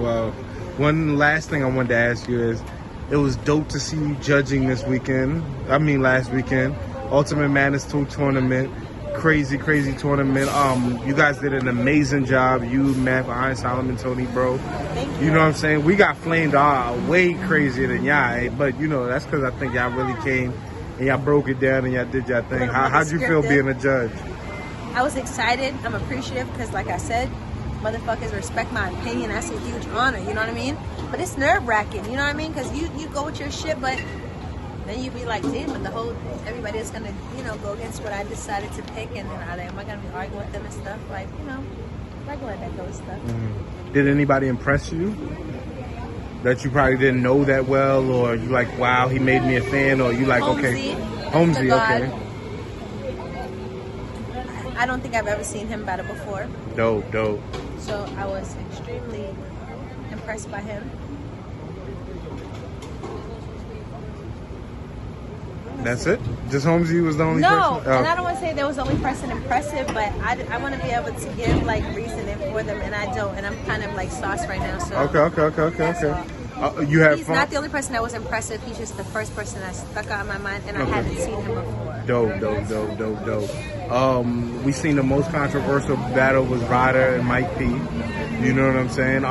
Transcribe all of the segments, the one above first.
well. One last thing I wanted to ask you is, it was dope to see you judging last weekend. Ultimate Madness 2 tournament. Crazy tournament. You guys did an amazing job. You, Matt, Iron Solomon, Tony, bro. Thank you. You know what I'm saying? We got flamed way crazier than y'all, but you know, that's because I think y'all really came and y'all broke it down and y'all did y'all thing. How'd you feel being a judge? I was excited. I'm appreciative because, like I said, motherfuckers respect my opinion. That's a huge honor, you know what I mean? But it's nerve-wracking, you know what I mean? Because you go with your shit, but then you be like, damn, but everybody is gonna, go against what I decided to pick, and then am I gonna be arguing with them and stuff? Like, regular that goes stuff. Mm-hmm. Did anybody impress you that you probably didn't know that well, or you like, wow, he made me a fan, or you like, Holmesy, okay. I don't think I've ever seen him battle before. Dope. So I was extremely impressed by him. That's it? Just Holmesy was the only person? No, and I don't want to say there was the only person impressive, but I want to be able to give reasoning for them, and I don't, and I'm kind of sauce right now. So Okay. You have He's fun? not the only person that was impressive. He's just the first person that stuck out in my mind, and I haven't seen him before. Dope. We seen the most controversial battle was Ryder and Mike P. You know what I'm saying?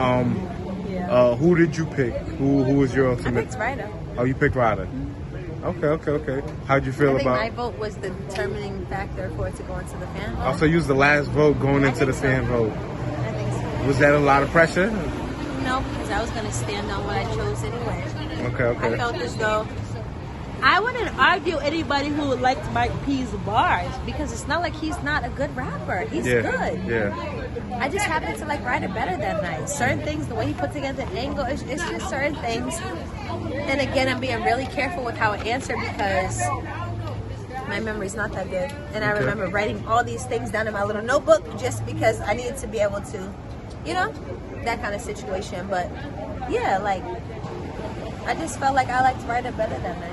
Who did you pick? Who was your ultimate? I picked Ryder. Oh, you picked Ryder. Okay. How'd you feel about? My vote was the determining factor for it to go into the fan vote. Also, you was the last vote going into the fan vote. I think so. Was that a lot of pressure? No, because I was going to stand on what I chose anyway. Okay. I felt as though I wouldn't argue anybody who liked Mike P's bars, because it's not like he's not a good rapper. He's good. Yeah. I just happen to like Ryder better that night. Certain things, the way he put together the angle, it's just certain things. And again, I'm being really careful with how I answer because my memory's not that good. And I remember writing all these things down in my little notebook just because I needed to be able to, that kind of situation. But yeah, I just felt like I liked Ryder better that night.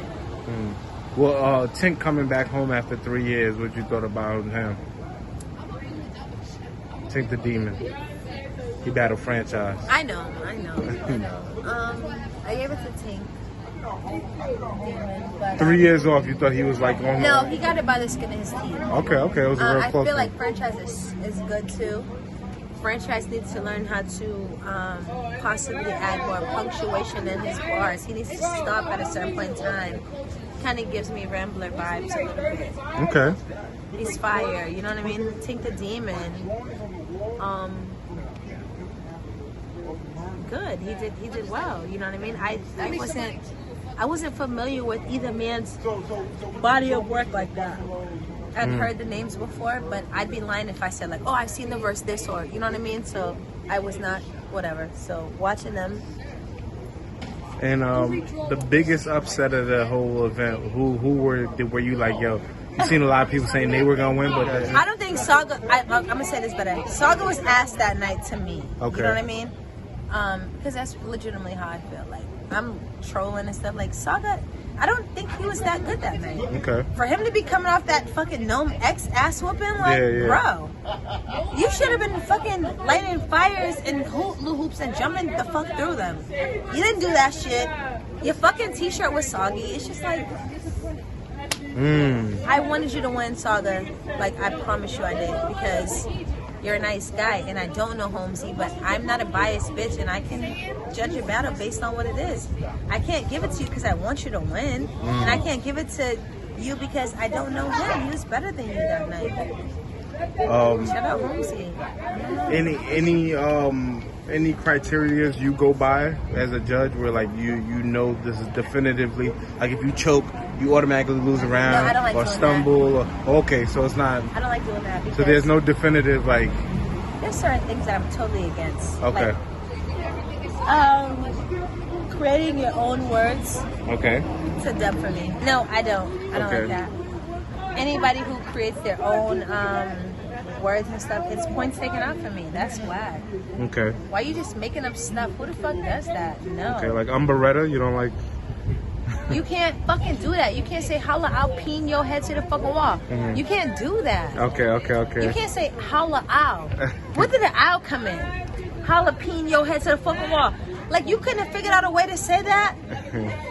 Well, Tink coming back home after 3 years, what you thought about him? Tink the Demon. He battled Franchise. I know. I gave it to Tink. But, 3 years off, you thought he was on? No, he got it by the skin of his teeth. Okay, it was a real close. I feel like Franchise is good too. Franchise needs to learn how to possibly add more punctuation in his bars. He needs to stop at a certain point in time. Kind of gives me Rambler vibes a little bit. Okay. He's fire, you know what I mean? Tink the Demon. Good. He did well, you know what I mean? I wasn't familiar with either man's body of work like that. I'd heard the names before, but I'd be lying if I said I've seen the verse this, or you know what I mean? So I was not whatever. So watching them. And the biggest upset of the whole event, who were you like, yo? You seen a lot of people saying they were gonna win, but I don't think Saga. I'm gonna say this better. Saga was asked that night to me. Okay. You know what I mean? Because that's legitimately how I feel. I'm trolling and stuff. Saga, I don't think he was that good that night. Okay. For him to be coming off that fucking Gnome X ass whooping, bro, you should have been fucking lighting fires and hula hoops and jumping the fuck through them. You didn't do that shit. Your fucking t-shirt was soggy. It's just I wanted you to win, Saga. I promise you I did, because you're a nice guy, and I don't know Holmesy, but I'm not a biased bitch, and I can judge a battle based on what it is. I can't give it to you because I want you to win, and I can't give it to you because I don't know him. He was better than you that night. Shout out Holmesy. Any criteria you go by as a judge where you know this is definitively, if you choke, you automatically lose a round, no, I don't like or doing stumble, that. Okay, so it's not. I don't like doing that because so there's no definitive There's certain things that I'm totally against. Okay. Creating your own words. Okay. It's a dub for me. No, I don't. I don't like that. Anybody who creates their own words and stuff, it's points taken out for me. That's whack. Okay. Why are you just making up stuff? Who the fuck does that? No. Okay, Umberetta, you don't like? You can't fucking do that. You can't say holla, I'll pin your head to the fucking wall. Mm-hmm. You can't do that. Okay. You can't say holla, ow. Where did the ow come in? jalapeno head to the fucking wall. Like, you couldn't have figured out a way to say that?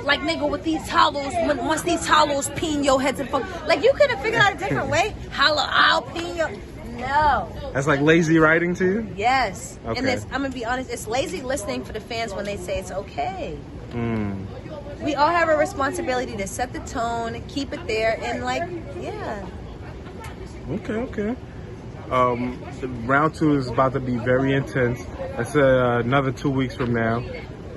Like, nigga, with these hollows, once these hollows peen your head to the fuck. Like, you couldn't have figured out a different way? Jalapeno. No. That's like lazy writing to you? Yes. Okay. And I'm going to be honest, it's lazy listening for the fans when they say it's okay. We all have a responsibility to set the tone, keep it there, and like, yeah. Okay. The round 2 is about to be very intense. That's another 2 weeks from now.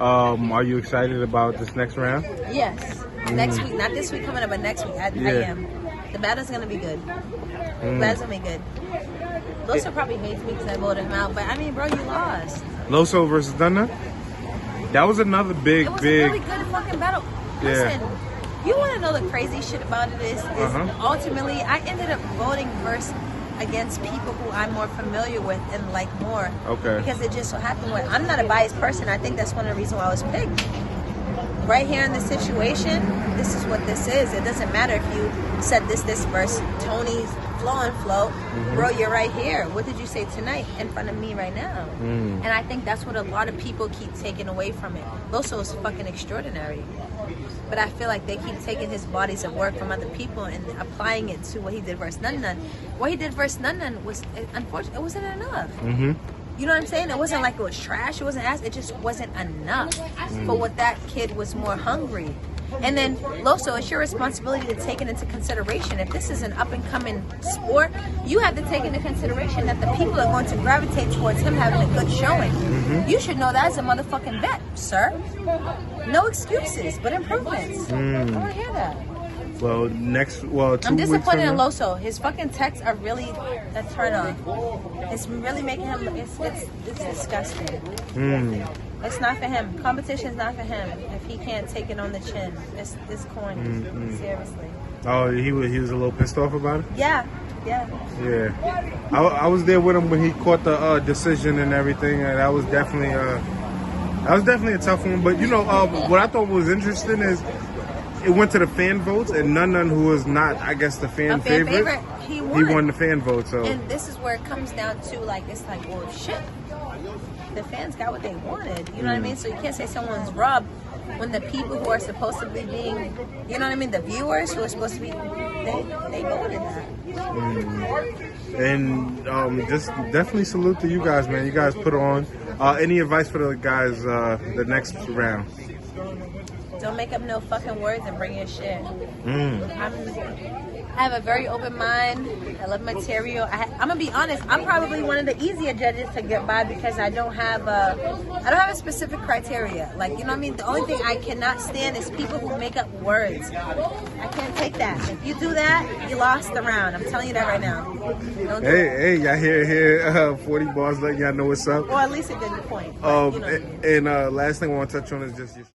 Are you excited about this next round? Yes. Next week, not this week coming up, but next week. I am. The battle's gonna be good. The battle's gonna be good. Loso probably hates me because I voted him out, but I mean, bro, you lost. Loso versus Donna? That was another big. It was a really good fucking battle. Yeah. Listen, you want to know the crazy shit about it is ultimately I ended up voting against people who I'm more familiar with and like more. Okay. Because it just so happened where I'm not a biased person. I think that's one of the reasons why I was picked. Right here in this situation, this is what this is. It doesn't matter if you said this verse, Tony's flow. Bro, you're right here. What did you say tonight in front of me right now? And I think that's what a lot of people keep taking away from it. Loso is fucking extraordinary. But I feel like they keep taking his bodies of work from other people and applying it to what he did versus Nun. What he did versus Nun was, unfortunately, it wasn't enough. You know what I'm saying? It wasn't like it was trash. It wasn't ass. It just wasn't enough for what that kid was more hungry. And then, Loso, it's your responsibility to take it into consideration. If this is an up-and-coming sport, you have to take into consideration that the people are going to gravitate towards him having a good showing. You should know that as a motherfucking bet, sir. No excuses, but improvements. I want to hear that. Well, 2 I'm disappointed in weeks Loso. His fucking texts are really a turn on. It's really making him. It's disgusting. It's not for him. Competition's not for him. If he can't take it on the chin, it's corny. Seriously. Oh, he was a little pissed off about it. Yeah. I was there with him when he caught the decision and everything, and that was definitely a tough one. But you know, what I thought was interesting is it went to the fan votes, and Nun, who was not, I guess, the fan favorite, he won the fan vote. So, and this is where it comes down to, like, it's like, well, shit, the fans got what they wanted. You know what I mean? So you can't say someone's robbed when the people who are supposed to be being, you know what I mean, the viewers who are supposed to be, they voted that. And just definitely salute to you guys, man. You guys put on. Any advice for the guys the next round? Don't make up no fucking words and bring your shit. I have a very open mind. I love material. I'm gonna be honest. I'm probably one of the easier judges to get by because I don't have a specific criteria. Like, you know what I mean? The only thing I cannot stand is people who make up words. I can't take that. If you do that, you lost the round. I'm telling you that right now. Don't do hey, y'all hear 40 bars letting y'all know what's up. Or at least a good point. And last thing I want to touch on is just your